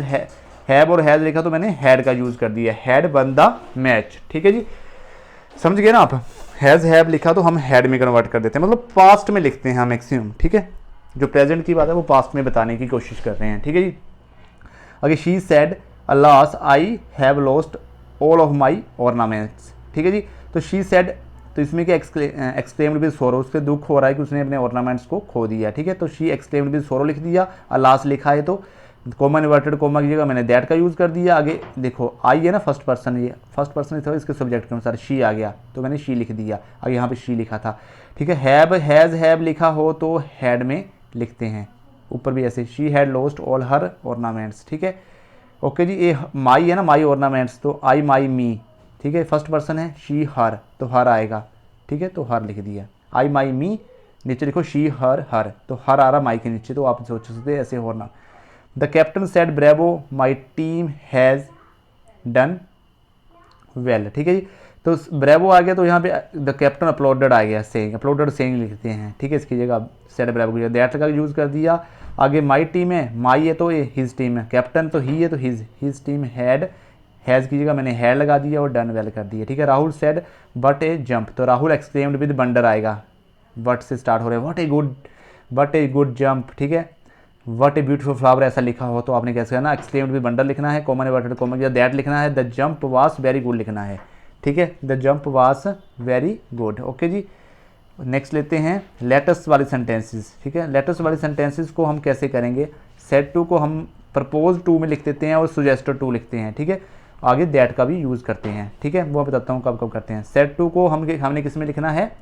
हैव और हैज़ लिखा तो मैंने हैड का यूज़ कर दिया, हैड वन द मैच, ठीक है जी, समझ गए ना आप। हैज़ हैव लिखा तो हम हैड में कन्वर्ट कर देते हैं, मतलब पास्ट में लिखते हैं हम मैक्सिमम, ठीक है, जो प्रेजेंट की बात है वो पास्ट में बताने की कोशिश कर रहे हैं, ठीक है जी। आगे she said alas I have lost all of my ornaments, ठीक है जी। तो शी सेड, तो इसमें क्या एक्सक्लेम्ड विद सोरो, उसके दुख हो रहा है कि उसने अपने ऑर्नामेंट्स को खो दिया, ठीक है, तो शी एक्सक्लेम्ड विद सोरो लिख दिया। अलास लिखा है तो कॉमन इन्वर्टेड कॉमा की जगह मैंने दैट का यूज़ कर दिया। आगे देखो आई है ना फर्स्ट पर्सन, ये फर्स्ट पर्सन था, इसके सब्जेक्ट के अनुसार शी आ गया तो मैंने शी लिख दिया, आगे यहाँ पे शी लिखा था, ठीक है। हैव हैज़ हैव लिखा हो तो हैड में लिखते हैं, ऊपर भी ऐसे, she had lost all her ornaments, ठीक है, ओके जी। ये माई है ना, माई ऑर्नामेंट्स, तो आई माई मी, ठीक है, फर्स्ट पर्सन है, शी हर तो हर आएगा, ठीक है, तो हर लिख दिया। आई माई मी, नीचे लिखो शी हर हर, तो हर आ रहा माई के नीचे, तो आप सोच सकते हैं ऐसे होना। The captain said bravo my team has done well, ठीक है जी। तो ब्रेवो आ गया तो यहाँ पे द कैप्टन अपलोडेड आ गया, सेइंग, अपलोडेड सेइंग लिखते हैं, ठीक है, इसकी जगह सेड ब्रेवो की जगह दैट का यूज़ कर दिया। आगे माई टीम है, माई है तो ये हिज टीम है, कैप्टन तो ही है तो हिज टीम हैड, हैज़ की जगह मैंने हैड लगा दिया और डन वेल कर दिया, ठीक है। Rahul said but A jump, तो राहुल एक्सक्लेम्ड विद वंडर आएगा, बट से स्टार्ट हो रहा है, बट ए गुड जंप, ठीक है। वट ए ब्यूटीफुल फ्लावर ऐसा लिखा हो तो आपने कैसे करना, एक्सक्लेम्ड विद वंडर लिखना है, कॉमन इन्वर्टेड कॉमा या दैट लिखना है। The jump was very good लिखना है, ठीक है, the jump was very good, okay जी। नेक्स्ट लेते हैं लेटेस्ट वाली सेंटेंसेस, ठीक है। लेटेस्ट वाली सेंटेंसेस को हम कैसे करेंगे, सेड टू को हम प्रपोज टू में लिख देते हैं और सुजेस्टेड टू लिखते हैं, ठीक है। आगे दैट का भी यूज़ करते हैं, ठीक है, वो बताता हूँ कब कब करते हैं। सेड टू को हमने किस में लिखना है,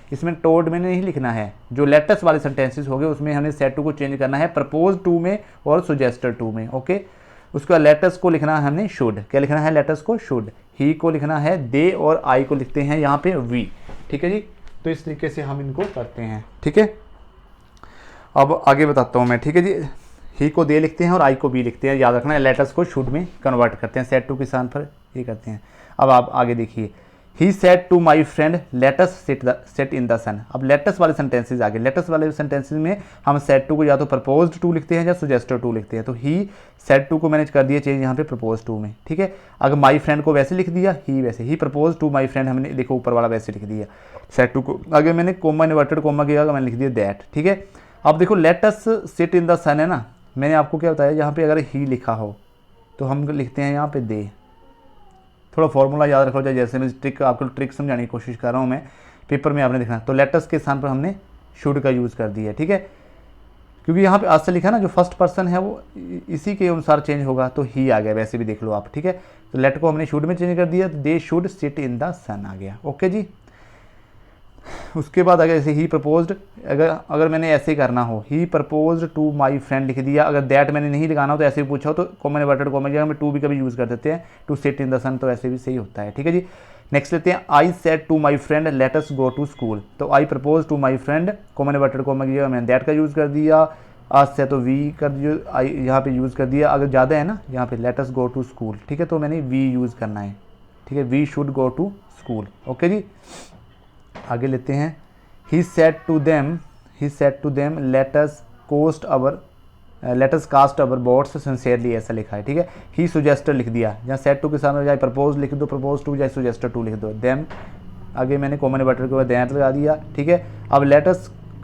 इसमें टोल्ड में नहीं लिखना है, जो लेटेस्ट वाले सेंटेंसेस हो गए उसमें हमने सेड टू को चेंज करना है प्रपोज टू में और सुजेस्टेड टू में, ओके। उसका लेटेस्ट को लिखना है हमने शुड, क्या लिखना है लेटेस्ट को शुड, ही को लिखना है दे, और आई को लिखते हैं यहाँ पे वी, ठीक है जी। तो इस तरीके से हम इनको करते हैं, ठीक है। अब आगे बताता हूँ मैं, ठीक है जी। ही को दे लिखते हैं और आई को बी लिखते हैं, याद रखना है, लेटर्स को शुड में कन्वर्ट करते हैं, सेड टू के स्थान पर ये करते हैं। अब आप आगे देखिए, he said to my friend let's set in the sun. अब लेटस वाले सेंटेंसेज आगे, लेटस वाले सेंटेंसेज में हम सेड टू को या तो प्रपोज टू लिखते हैं या सुजेस्टेड टू लिखते हैं, तो ही सेड टू को मैंने कर दिया चेंज यहाँ पे प्रपोज टू में, ठीक है। अगर माई फ्रेंड को वैसे लिख दिया, ही वैसे, ही प्रपोज टू माई फ्रेंड हमने देखो ऊपर वाला वैसे लिख दिया सेड टू को। आगे मैंने कोमा इन्वर्टेड कोमा किया, मैंने लिख दिया दैट, ठीक है। अब देखो let us sit in the sun है ना, मैंने आपको क्या बताया, यहाँ पे अगर ही लिखा हो तो हम लिखते हैं यहाँ पे दे। थोड़ा फॉर्मूला याद रखो, जैसे मैं ट्रिक आपको ट्रिक समझाने की कोशिश कर रहा हूँ मैं, पेपर में आपने देखना। तो लेटस के स्थान पर हमने शुड का यूज़ कर दिया, ठीक है, क्योंकि यहाँ पे आज से लिखा ना, जो फर्स्ट पर्सन है वो इसी के अनुसार चेंज होगा, तो ही आ गया, वैसे भी देख लो आप, ठीक है। तो लेट को हमने शुड में चेंज कर दिया, तो they should sit in the sun आ गया, ओके जी। उसके बाद अगर ऐसे ही प्रपोज्ड, अगर मैंने ऐसे करना हो, ही प्रपोज्ड टू माई फ्रेंड लिख दिया, अगर दैट मैंने नहीं लिखाना हो तो ऐसे भी पूछा हो तो कॉमन इन्वर्टेड कॉमा की जगह में टू भी कभी यूज़ कर देते हैं, टू सिट इन द सन, तो ऐसे भी सही होता है, ठीक है जी। नेक्स्ट लेते हैं, I said to my friend let us go to school. तो I propose to my friend, common inverted comma की जगह मैंने दैट का यूज़ कर दिया, आज से तो वी कर दिया, आई यहाँ पे यूज़ कर दिया। अगर ज़्यादा है ना यहाँ पे let us go to school, ठीक है, तो मैंने वी यूज़ करना है, ठीक है, we should go to school, okay जी। आगे लेते हैं, he said to them let us cast our votes sincerely, ऐसा लिखा है, ठीक है। ही suggested लिख दिया, जहाँ said to के सामने जाए propose लिख दो, propose to जाए suggested to लिख दो, them आगे मैंने कॉमन बटर के बाद दैट लगा दिया, ठीक है। अब let us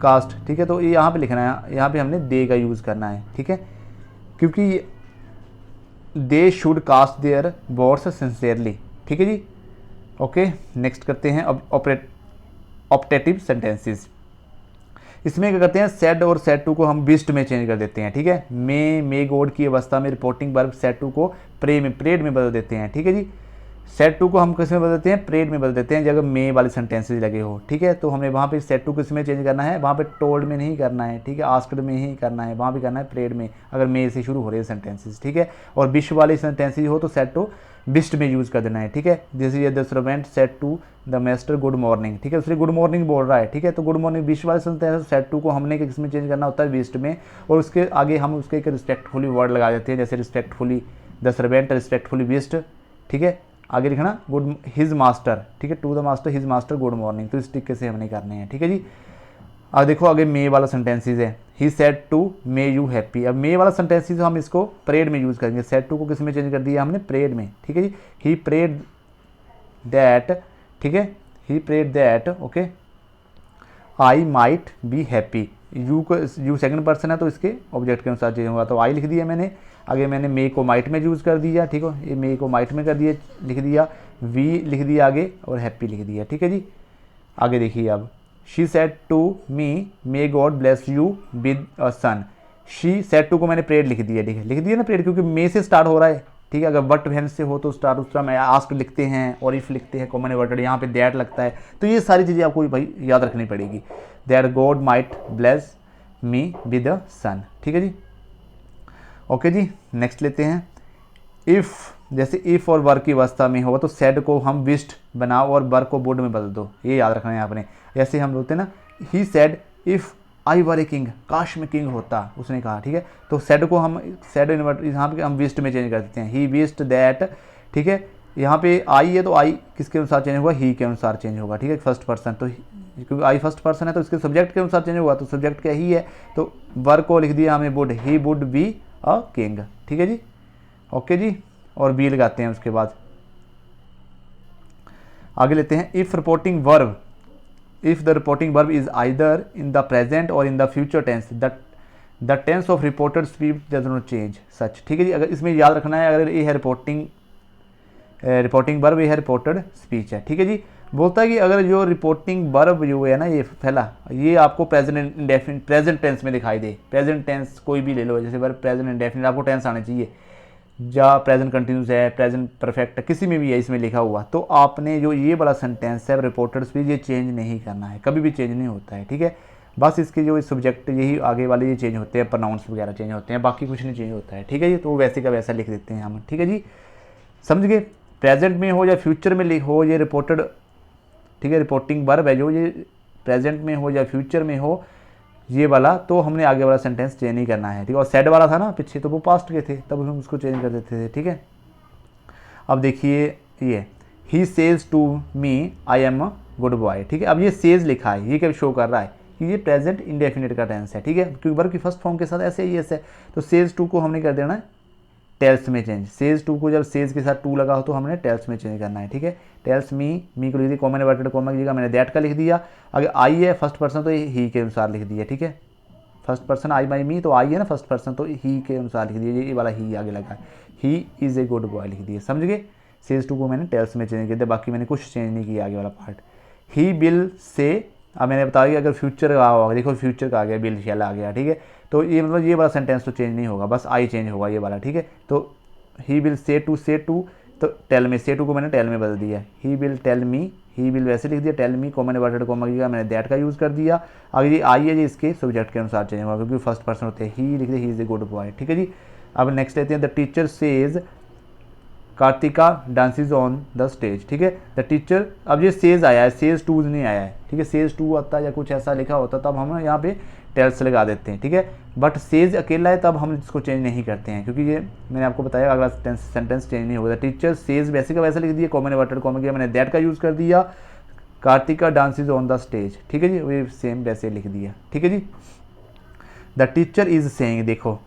cast, ठीक है, तो ये यहाँ पे लिखना है, यहाँ पे हमने दे का यूज़ करना है, ठीक है, क्योंकि they should cast their votes sincerely, ठीक है जी, ओके। नेक्स्ट करते हैं अब ऑप्टेटिव सेंटेंसेस। इसमें क्या करते हैं, सेड और सेड टू को हम विस्ट में चेंज कर देते हैं, ठीक है। मे गॉड की अवस्था में रिपोर्टिंग वर्ब सेड टू को प्रेड में बदल देते हैं, ठीक है जी। सेड टू को हम किस में बदल देते हैं, प्रेड में बदल देते हैं, जगह मे वाले सेंटेंसेस लगे हो, ठीक है। तो हमने वहाँ पे सेड टू किस में चेंज करना है, वहाँ पे टोल्ड में नहीं करना है, ठीक है, आस्क्ड में ही करना है, वहाँ भी करना है प्रेड में, अगर मे से शुरू हो रहे हैं सेंटेंसेस, ठीक है। और विश वाले सेंटेंसेस हो तो सेड टू बिस्ट में यूज़ कर देना है, ठीक है। This is the servant said to the master good morning, ठीक है, उसने गुड मॉर्निंग बोल रहा है, ठीक है। तो गुड मॉर्निंग विश वाले सेंटेंस सेड टू को हमने किस में चेंज करना होता है, बिस्ट में, और उसके आगे हम उसके एक रिस्पेक्टफुली वर्ड लगा देते हैं, जैसे respectfully the servant, respectfully wished, ठीक है। आगे लिखना गुड हिज मास्टर, ठीक है, to the master his master good morning, तो इस तरीके से हमने करने हैं, ठीक है जी। अब देखो आगे मे वाला सेंटेंसेस है, he said to me you happy. अब मे वाला सेंटेंसेस हम इसको प्रेड में यूज़ करेंगे, सेड टू को किस में चेंज कर दिया हमने, प्रेड में, ठीक है जी। ही प्रेड दैट, ठीक है, he prayed that, okay, I might be happy. You को यू सेकंड पर्सन है तो इसके ऑब्जेक्ट के अनुसार चेंज होगा, तो आई लिख दिया मैंने, आगे मैंने मे को माइट में यूज़ कर दिया, ठीक है, ये मे को माइट में कर दिया, लिख दिया, वी लिख दिया आगे, और हैप्पी लिख दिया, ठीक है जी। आगे देखिए अब, she said to me may God bless you with a son. She said to को मैंने प्रेड लिख दिया, ठीक है, लिख दिया ना प्रेड, क्योंकि मे से स्टार्ट हो रहा है, ठीक है। अगर बट वैन से हो तो स्टार्ट उस तरह में आस्क लिखते हैं, और इफ लिखते हैं, कॉमन इन्वर्टेड, यहाँ पे दैट लगता है, तो ये सारी चीज़ें आपको भाई याद रखनी पड़ेगी। That God might bless me with a son, ठीक है जी, ओके जी। नेक्स्ट लेते हैं, इफ़, जैसे इफ़ और वर्क की अवस्था में हो तो सेड को हम विस्ट बनाओ और वर्क को वुड में बदल दो, ये याद रखना है आपने। जैसे हम बोलते हैं ना, he said if I were a king, काश में किंग होता, उसने कहा, ठीक है। तो सेड को हम सेड इन्वर्ट यहाँ पे हम विस्ट में चेंज कर देते हैं, ही विस्ट दैट, ठीक है। यहाँ पे आई है तो आई किसके अनुसार चेंज होगा, ही के अनुसार चेंज होगा, ठीक है, फर्स्ट पर्सन, तो क्योंकि आई फर्स्ट पर्सन है तो इसके सब्जेक्ट के अनुसार चेंज होगा, तो सब्जेक्ट क्या ही है, तो वर्क को लिख दिया हमें would, he would be a king, ठीक है जी, ओके जी। और बी लगाते हैं उसके बाद। आगे लेते हैं, if reporting verb, if the reporting verb is either in the present और in the future tense, the tense of reported speech does not change such, ठीक है जी। अगर इसमें याद रखना है, अगर ये है रिपोर्टिंग वर्ब, ये है रिपोर्टेड स्पीच है, ठीक है जी। बोलता है कि अगर जो रिपोर्टिंग वर्ब जो है ना, ये पहला, ये आपको प्रेजेंट इंडेफिनिट प्रेजेंट टेंस में दिखाई दे, प्रेजेंट टेंस कोई भी ले लो, जैसे वर्ब प्रेजेंट इंडेफिनिट, आपको टेंस आना चाहिए, या प्रेजेंट कंटिन्यूस है, प्रेजेंट परफेक्ट, किसी में भी है इसमें लिखा हुआ, तो आपने जो ये वाला सेंटेंस है रिपोर्टेड स्पीच, ये चेंज नहीं करना है, कभी भी चेंज नहीं होता है, ठीक है। बस इसके जो सब्जेक्ट यही आगे वाले ये चेंज होते हैं, प्रोनाउंस वगैरह चेंज होते हैं, बाकी कुछ नहीं चेंज होता है, ठीक है जी। तो वैसे का वैसा लिख देते हैं हम, ठीक है जी, समझ गए। प्रेजेंट में हो या फ्यूचर में हो ये रिपोर्टेड, ठीक है, रिपोर्टिंग वर्ब है, जो ये प्रेजेंट में हो या फ्यूचर में हो ये वाला, तो हमने आगे वाला सेंटेंस चेंज नहीं करना है, ठीक है। और सेड वाला था ना पीछे, तो वो पास्ट के थे, तब हम उसको चेंज कर देते थे, ठीक है। अब देखिए ये, he says to me I am a good boy, ठीक है। अब ये सेज लिखा है, ये क्या शो कर रहा है कि ये प्रेजेंट इंडेफिनिट का टेंस है, ठीक है, क्योंकि वर्ब की फर्स्ट फॉर्म के साथ ऐसे ही ऐसे है, तो सेज टू को हमने कर देना है टेल्स में चेंज। सेज टू को जब सेज के साथ टू लगा हो तो हमने टेल्स में चेंज करना है, ठीक है। टेल्स मी को लिख दिया, कॉमन इन्वर्टेड कॉमा की जगह मैंने दैट का लिख दिया, अगर आई है फर्स्ट पर्सन तो ही के अनुसार लिख दिया, ठीक है। फर्स्ट पर्सन आई माई मी, तो आई है ना फर्स्ट पर्सन, तो ही के अनुसार लिख दिए, ये वाला ही आगे लगा है, ही इज़ ए गुड बॉय लिख दिए, समझ गए। सेज टू को मैंने टेल्स में चेंज किया था, बाकी मैंने कुछ चेंज नहीं किया आगे वाला पार्ट। ही विल से, अब मैंने बताया कि अगर फ्यूचर का होगा, देखो फ्यूचर का आ गया, विल शैल आ गया, ठीक है, तो ये मतलब ये वाला सेंटेंस तो चेंज नहीं होगा, बस आई चेंज होगा ये वाला, ठीक है। तो ही विल से टू, तो टेल में, से टू को मैंने टेल में बदल दिया, he will tell me, he will वैसे लिख दिया, टेल मी को मैंने वर्टेड कॉमा किया, मैंने दैट का यूज़ कर दिया। आगे ये आई है जी, इसके सब्जेक्ट के अनुसार चेंज होगा, क्योंकि फर्स्ट पर्सन होते हैं, ही लिख दिया, he is a good boy, ठीक है जी। अब नेक्स्ट लेते हैं, the teacher says Kartika dances on the stage, ठीक है। द टीचर, अब ये सेज आया है, सेज टू नहीं आया है, ठीक है, सेज टू आता है या कुछ ऐसा लिखा होता तब हम यहाँ पे टेल्स लगा देते हैं, ठीक है। बट सेज अकेला है तब हम इसको चेंज नहीं करते हैं, क्योंकि ये मैंने आपको बताया अगला सेंटेंस चेंज नहीं होगा। टीचर सेज वैसे का वैसा लिख दिया, कॉमन वर्टेड कॉमा किया, मैंने दैट का यूज़ कर दिया, Kartika dances on the stage, ठीक है जी, वो सेम वैसे लिख दिया, ठीक है जी। द टीचर इज सेइंग, देखो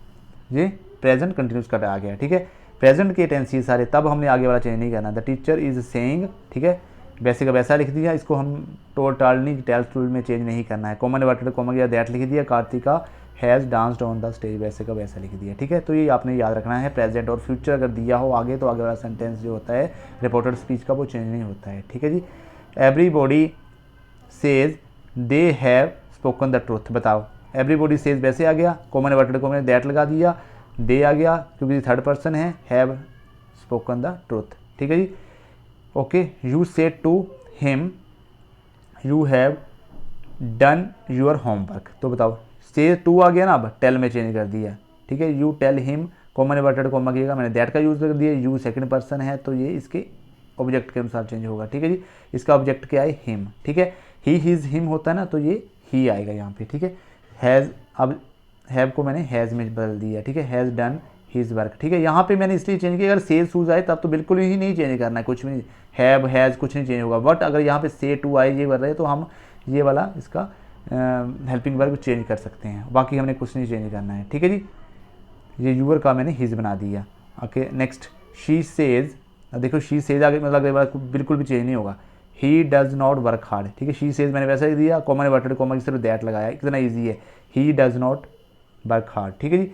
ये प्रेजेंट कंटिन्यूस कर आ गया, ठीक है, प्रेजेंट के टेंस ही सारे, तब हमने आगे वाला चेंज नहीं करना। द टीचर इज सेइंग, ठीक है, वैसे का वैसा लिख दिया, इसको हम टोटली टेल्स टूल में चेंज नहीं करना है, कॉमन वर्टेड कॉमा किया, दैट लिख दिया, Kartika has danced on the stage, वैसे का वैसा लिख दिया, ठीक है। तो ये आपने याद रखना है, प्रेजेंट और फ्यूचर अगर दिया हो आगे तो आगे वाला सेंटेंस जो होता है रिपोर्टेड स्पीच का वो चेंज नहीं होता है, ठीक है जी। Everybody says they have spoken the truth, बताओ एवरीबॉडी सेज वैसे आ गया, कॉमन वर्टेड कॉमा दैट लगा दिया, दे आ गया क्योंकि थर्ड पर्सन है, हैव स्पोकन द ट्रूथ, ठीक है जी। Okay, you said to him you have done your homework, तो बताओ से टू आ गया ना, अब टेल में चेंज कर दिया, ठीक है। You tell him, common inverted comma किएगा, मैंने दैट का यूज़ कर दिया, यू सेकंड पर्सन है तो ये इसके ऑब्जेक्ट के अनुसार चेंज होगा, ठीक है जी। इसका ऑब्जेक्ट क्या है, हिम, ठीक है, ही हिज हिम होता है ना, तो ये ही आएगा यहाँ पे, ठीक है। हैज़, अब हैव को मैंने हैज़ में बदल दिया, ठीक है, हैज़ डन हिज वर्क, ठीक है। यहाँ पे मैंने इसलिए चेंज किया, अगर सेज शूज आए तब तो बिल्कुल ही नहीं चेंज करना है, कुछ भी नहीं, हैव हैज़ कुछ नहीं चेंज होगा, बट अगर यहाँ पे से टू आए ये कर रहे हैं तो हम ये वाला इसका हेल्पिंग वर्ब चेंज कर सकते हैं, बाकी हमने कुछ नहीं चेंज करना है, ठीक है जी। ये यूअर का मैंने हिज बना दिया। ओके, नेक्स्ट शी सेज, देखो शी सेज आगे मतलब अगले बार बिल्कुल भी चेंज नहीं होगा, he does not work hard, ठीक है। शी सेज मैंने वैसा ही दिया, कॉमन वर्टेड कॉमा की सिर्फ दैट लगाया, इतना ईजी है, he does not work hard, ठीक है जी।